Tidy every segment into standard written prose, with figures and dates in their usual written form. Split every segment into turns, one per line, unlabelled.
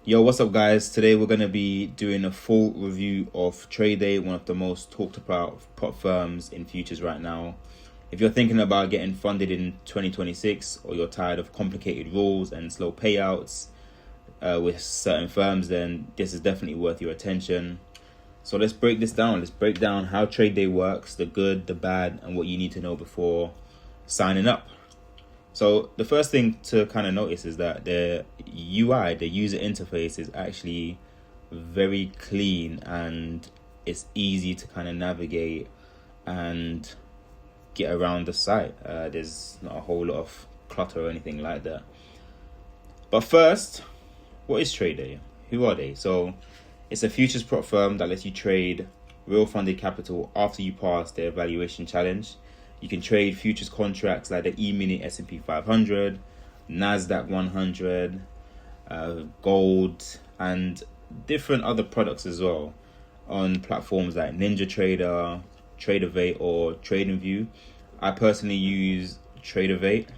Yo, what's up, guys? Today we're going to be doing a full review of Trade Day, one of the most talked about prop firms in futures right now. If you're thinking about getting funded in 2026 or you're tired of complicated rules and slow payouts with certain firms, then this is definitely worth your attention. So let's break this down. Let's break down how Trade Day works, the good, the bad, and what you need to know before signing up. So the first thing to kind of notice is that the UI, the user interface, is actually very clean and it's easy to kind of navigate and get around the site. There's not a whole lot of clutter or anything like that. But first, what is Trade Day? Who are they? So it's a futures prop firm that lets you trade real funded capital after you pass their valuation challenge. You can trade futures contracts like the E-mini S&P 500, NASDAQ 100, gold, and different other products as well on platforms like NinjaTrader, TraderVate, or TradingView. I personally use TraderVate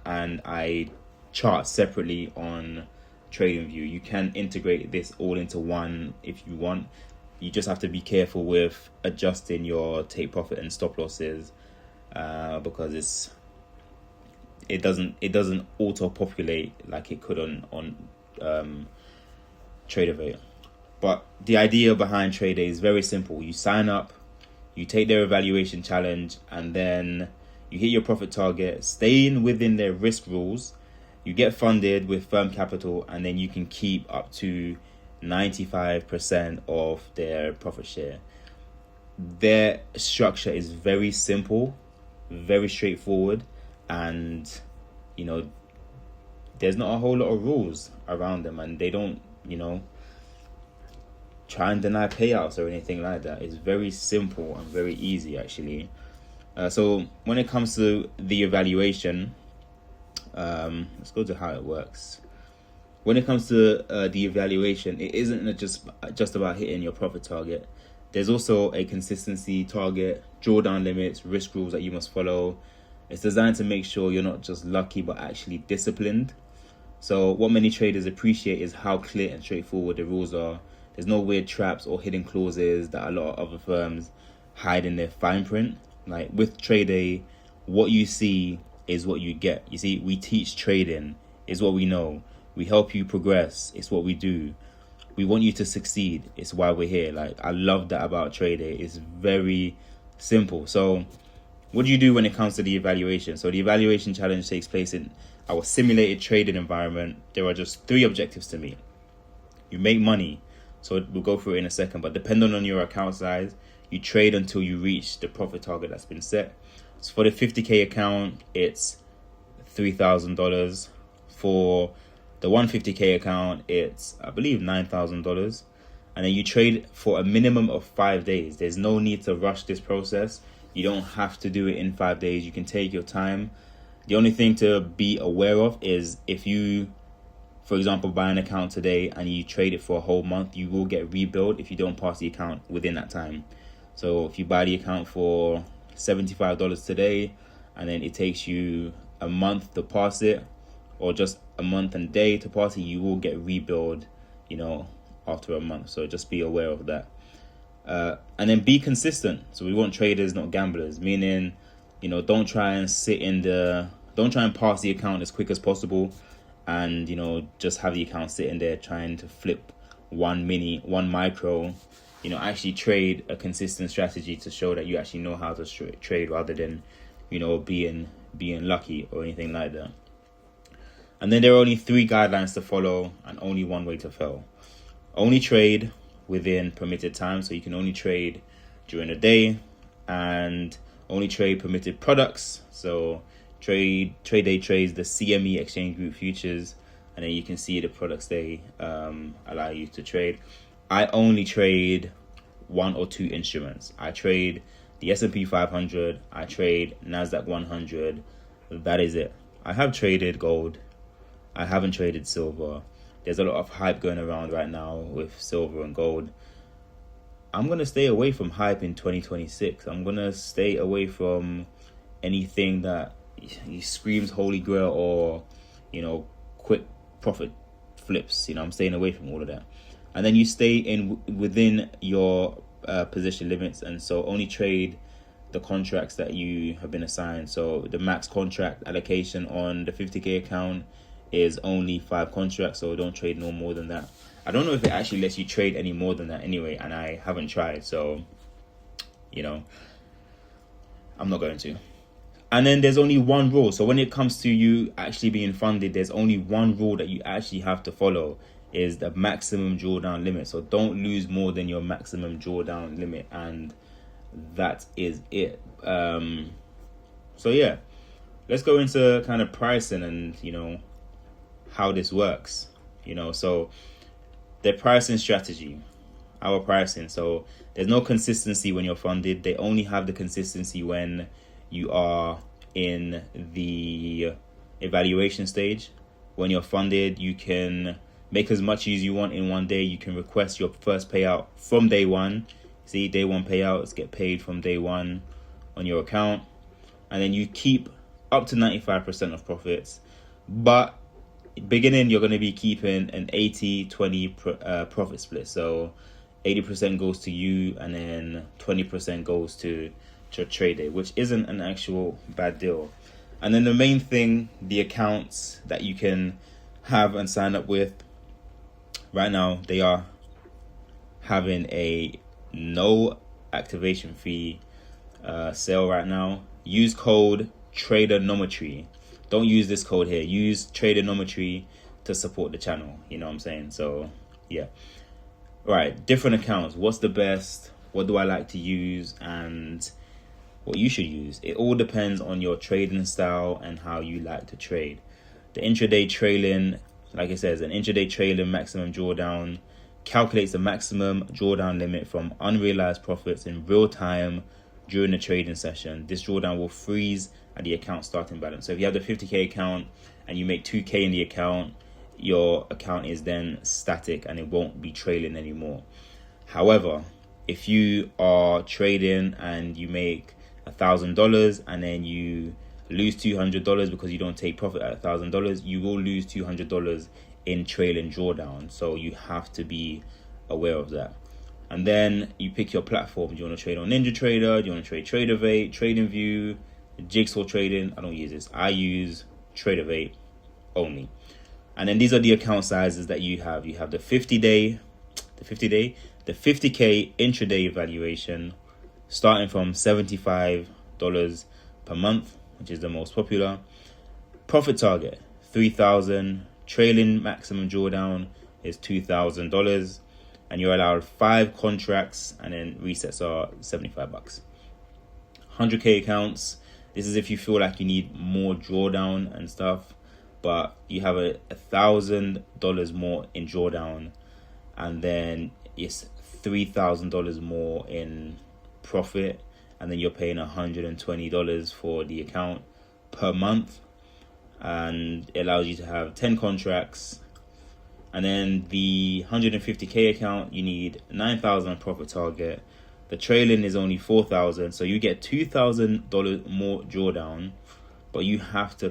and I chart separately on TradingView. You can integrate this all into one if you want. You just have to be careful with adjusting your take profit and stop losses. Because it doesn't auto populate like it could on TraderVate. But the idea behind Trade Day is very simple. You sign up, you take their evaluation challenge, and then you hit your profit target, staying within their risk rules. You get funded with firm capital, and then you can keep up to 95% of their profit share. Their structure is very simple, very straightforward, and there's not a whole lot of rules around them, and they don't try and deny payouts or anything like that. It's very simple and very easy actually. So when it comes to the evaluation, let's go to how it works. When it comes to the evaluation, it isn't just about hitting your profit target. There's also a consistency target, drawdown limits, risk rules that you must follow. It's designed to make sure you're not just lucky, but actually disciplined. So what many traders appreciate is how clear and straightforward the rules are. There's no weird traps or hidden clauses that a lot of other firms hide in their fine print. Like with Trade Day, what you see is what you get. You see, we teach trading, is what we know. We help you progress, it's what we do. We want you to succeed. It's why we're here. Like, I love that about Trade Day. It's very simple. So what do you do when it comes to the evaluation? So the evaluation challenge takes place in our simulated trading environment. There are just 3 objectives to meet. You make money. So we'll go through it in a second. But depending on your account size, you trade until you reach the profit target that's been set. So for the 50K account, it's $3,000. For the 150K account, it's, I believe, $9,000. And then you trade for a minimum of 5 days. There's no need to rush this process. You don't have to do it in 5 days. You can take your time. The only thing to be aware of is if you, for example, buy an account today and you trade it for a whole month, you will get rebilled if you don't pass the account within that time. So if you buy the account for $75 today and then it takes you a month to pass it, or just a month and day to pass it, you will get rebilled, after a month. So just be aware of that. And then be consistent. So we want traders, not gamblers, meaning, don't try and pass the account as quick as possible and, just have the account sitting there trying to flip one micro. Actually trade a consistent strategy to show that you actually know how to trade rather than, being lucky or anything like that. And then there are only 3 guidelines to follow and only one way to fail. Only trade within permitted time, so you can only trade during the day, and only trade permitted products. So Trade Day trades the CME Exchange Group futures, and then you can see the products they allow you to trade. I only trade 1 or 2 instruments. I trade the S&P 500, I trade NASDAQ 100. That is it. I have traded gold. I haven't traded silver. There's a lot of hype going around right now with silver and gold. I'm going to stay away from hype in 2026. I'm going to stay away from anything that screams holy grail or, quick profit flips. I'm staying away from all of that. And then you stay within your position limits, and so only trade the contracts that you have been assigned. So the max contract allocation on the 50k account is only 5 contracts, so don't trade no more than that. I don't know if it actually lets you trade any more than that anyway, and I haven't tried, so I'm not going to. And then there's only one rule. So when it comes to you actually being funded, there's only one rule that you actually have to follow, is the maximum drawdown limit. So don't lose more than your maximum drawdown limit, and that is it. So yeah, let's go into kind of pricing and how this works. So their pricing strategy, our pricing. So there's no consistency when you're funded. They only have the consistency when you are in the evaluation stage. When you're funded, you can make as much as you want in one day. You can request your first payout from day one. See, day one payouts get paid from day one on your account. And then you keep up to 95% of profits. But beginning, you're going to be keeping an 80-20 profit split. So 80% goes to you, and then 20% goes to trader, which isn't an actual bad deal. And then the main thing, the accounts that you can have and sign up with right now, they are having a no activation fee sale right now. Use code TRADERNOMETRY. Don't use this code here. Use TRADERNOMETRY to support the channel. You know what I'm saying? So yeah. Right, different accounts. What's the best? What do I like to use? And what you should use. It all depends on your trading style and how you like to trade. The intraday trailing, like it says, an intraday trailing maximum drawdown calculates the maximum drawdown limit from unrealized profits in real time during the trading session. This drawdown will freeze at the account starting balance. So if you have the 50k account and you make 2k in the account, your account is then static and it won't be trailing anymore. However, if you are trading and you make $1,000 and then you lose $200 because you don't take profit at $1,000, you will lose $200 in trailing drawdown. So you have to be aware of that. And then you pick your platform. Do you want to trade on NinjaTrader? Do you want to trade Tradervate, TradingView, Jigsaw Trading? I don't use this. I use Tradervate only. And then these are the account sizes that you have. You have the 50k intraday evaluation, starting from $75 per month, which is the most popular. Profit target, $3,000. Trailing maximum drawdown is $2,000. And you're allowed 5 contracts, and then resets are $75. 100k accounts. This is if you feel like you need more drawdown and stuff, but you have $1,000 more in drawdown, and then it's $3,000 more in profit, and then you're paying $120 for the account per month, and it allows you to have 10 contracts. And then the 150k account, you need 9,000 profit target. The trailing is only 4,000, so you get $2,000 more drawdown, but you have to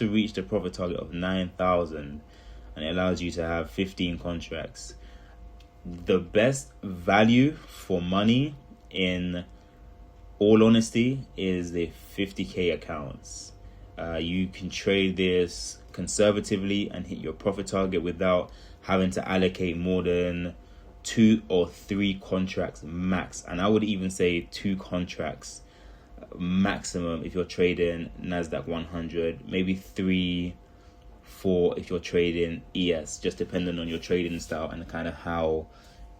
reach the profit target of 9,000, and it allows you to have 15 contracts. The best value for money, in all honesty, is the 50k accounts. You can trade this conservatively and hit your profit target without having to allocate more than 2 or 3 contracts max. And I would even say 2 contracts maximum if you're trading Nasdaq 100, maybe 3, 4 if you're trading ES, just depending on your trading style and kind of how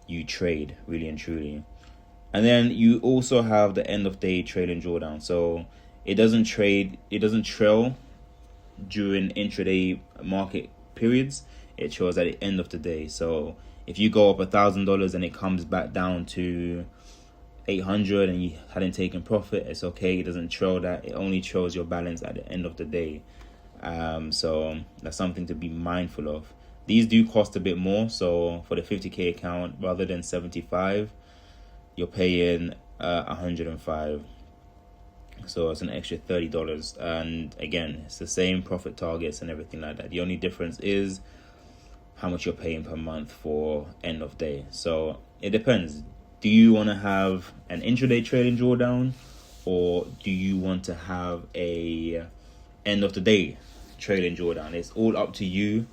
you trade, really and truly. And then you also have the end of day trailing drawdown. So it doesn't trail during intraday market periods. It trails at the end of the day. So if you go up $1,000 and it comes back down to 800 and you hadn't taken profit, it's okay. It doesn't trail that. It only trails your balance at the end of the day. So that's something to be mindful of. These do cost a bit more. So for the 50k account, rather than 75, you're paying 105. So it's an extra $30. And again, it's the same profit targets and everything like that. The only difference is how much you're paying per month for end of day. So it depends. Do you want to have an intraday trading drawdown, or do you want to have a end of the day trading drawdown? It's all up to you.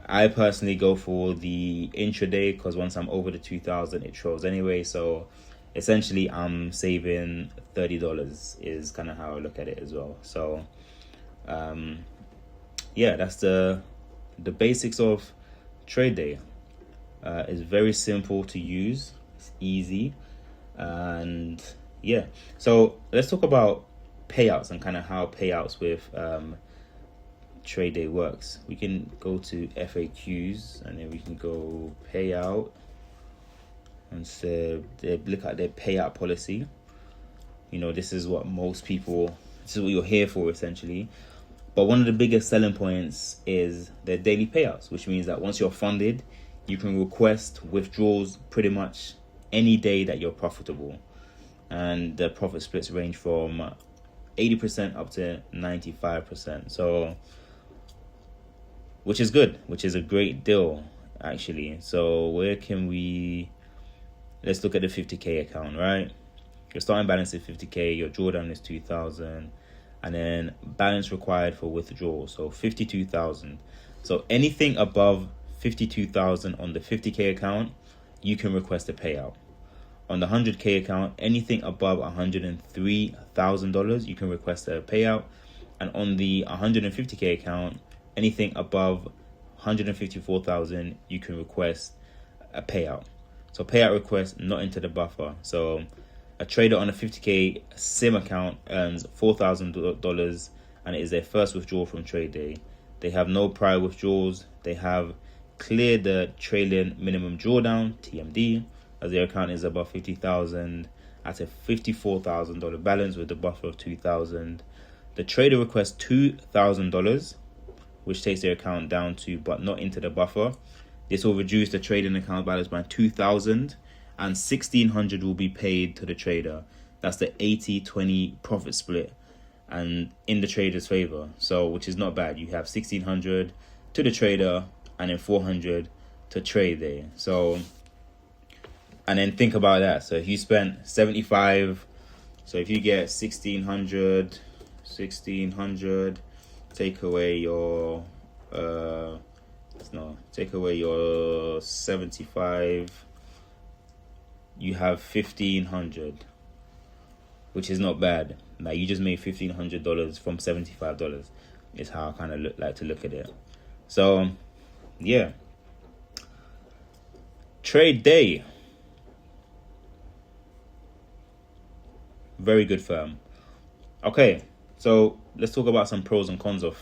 I personally go for the intraday because once I'm over the 2,000, it throws anyway. So essentially, I'm saving $30 is kind of how I look at it as well. So yeah, that's the basics of trade day. It's very simple to use. It's easy, and yeah. So let's talk about payouts and kind of how payouts with trade day works. We can go to FAQs and then we can go payout and so they look at their payout policy. This is what this is what you're here for essentially. But one of the biggest selling points is their daily payouts, which means that once you're funded, you can request withdrawals pretty much any day that you're profitable. And the profit splits range from 80% up to 95%. So, which is good, which is a great deal, actually. So let's look at the 50K account, right? Your starting balance is 50K, your drawdown is 2,000. And then balance required for withdrawal, so 52,000. So anything above 52,000 on the 50K account, you can request a payout. On the 100K account, anything above $103,000, you can request a payout. And on the 150K account, anything above 154,000, you can request a payout. So payout request not into the buffer. So a trader on a 50K sim account earns $4,000 and it is their first withdrawal from trade day. They have no prior withdrawals. They have cleared the trailing minimum drawdown, TMD, as their account is above 50,000 at a $54,000 balance with a buffer of 2,000. The trader requests $2,000, which takes their account down to but not into the buffer. This will reduce the trading account balance by 2,000. And 1,600 will be paid to the trader. That's the 80-20 profit split, and in the trader's favor. So, which is not bad. You have 1,600 to the trader, and then 400 to trade there. So, and then think about that. So if you spent 75, so if you get 1,600, take away your take away your 75. You have 1,500, which is not bad. Like, you just made $1,500 from $75. Is how I kind of like to look at it. So, yeah. Trade Day, very good firm. Okay, so let's talk about some pros and cons of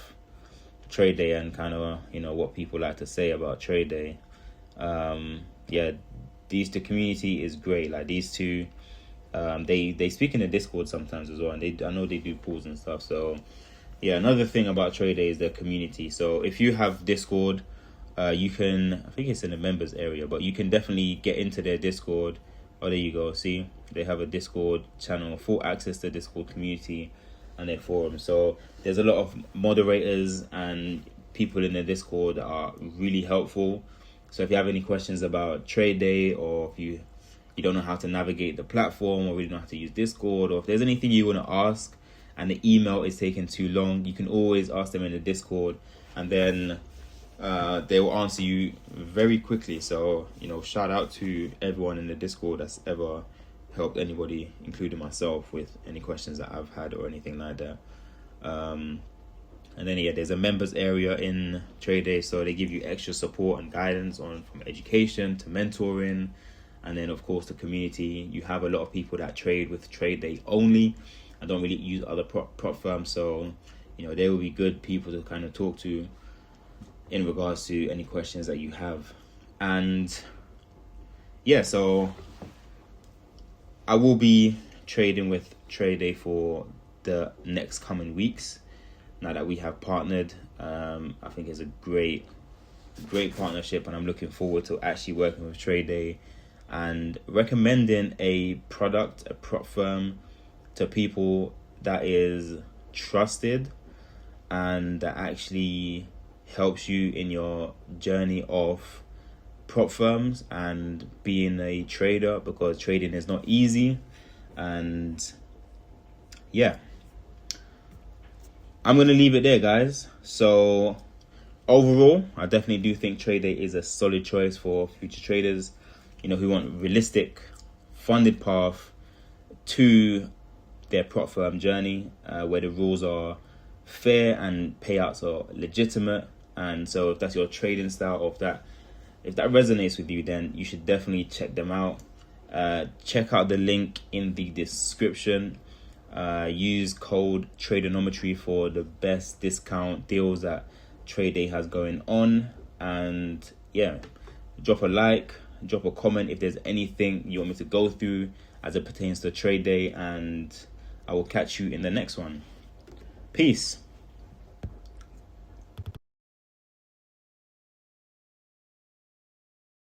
Trade Day and kind of what people like to say about Trade Day. The community is great. Like, these two, they speak in the Discord sometimes as well, and I know they do pools and stuff. So yeah, another thing about Trade Day is the community. So if you have Discord, you can, I think it's in the members area, but you can definitely get into their Discord. Oh, there you go. See, they have a Discord channel, full access to Discord community and their forum. So there's a lot of moderators and people in the Discord that are really helpful. So if you have any questions about Trade Day, or if you don't know how to navigate the platform, or really know how to use Discord, or if there's anything you want to ask and the email is taking too long, you can always ask them in the Discord, and then they will answer you very quickly. So, shout out to everyone in the Discord that's ever helped anybody, including myself, with any questions that I've had or anything like that. And then there's a members area in Trade Day, so they give you extra support and guidance from education to mentoring, and then of course the community. You have a lot of people that trade with Trade Day only and don't really use other prop firms, so they will be good people to kind of talk to in regards to any questions that you have. And yeah, so I will be trading with Trade Day for the next coming weeks. Now that we have partnered, I think it's a great partnership, and I'm looking forward to actually working with Trade Day and recommending a prop firm to people that is trusted and that actually helps you in your journey of prop firms and being a trader, because trading is not easy. And yeah, I'm gonna leave it there, guys. So overall, I definitely do think Trade Day is a solid choice for future traders, who want realistic funded path to their prop firm journey, where the rules are fair and payouts are legitimate. And so if that's your trading style, or if that resonates with you, then you should definitely check them out. Check out the link in the description. Use code Tradonometry for the best discount deals that Trade Day has going on. And yeah, drop a like, drop a comment if there's anything you want me to go through as it pertains to Trade Day, and I will catch you in the next one. Peace.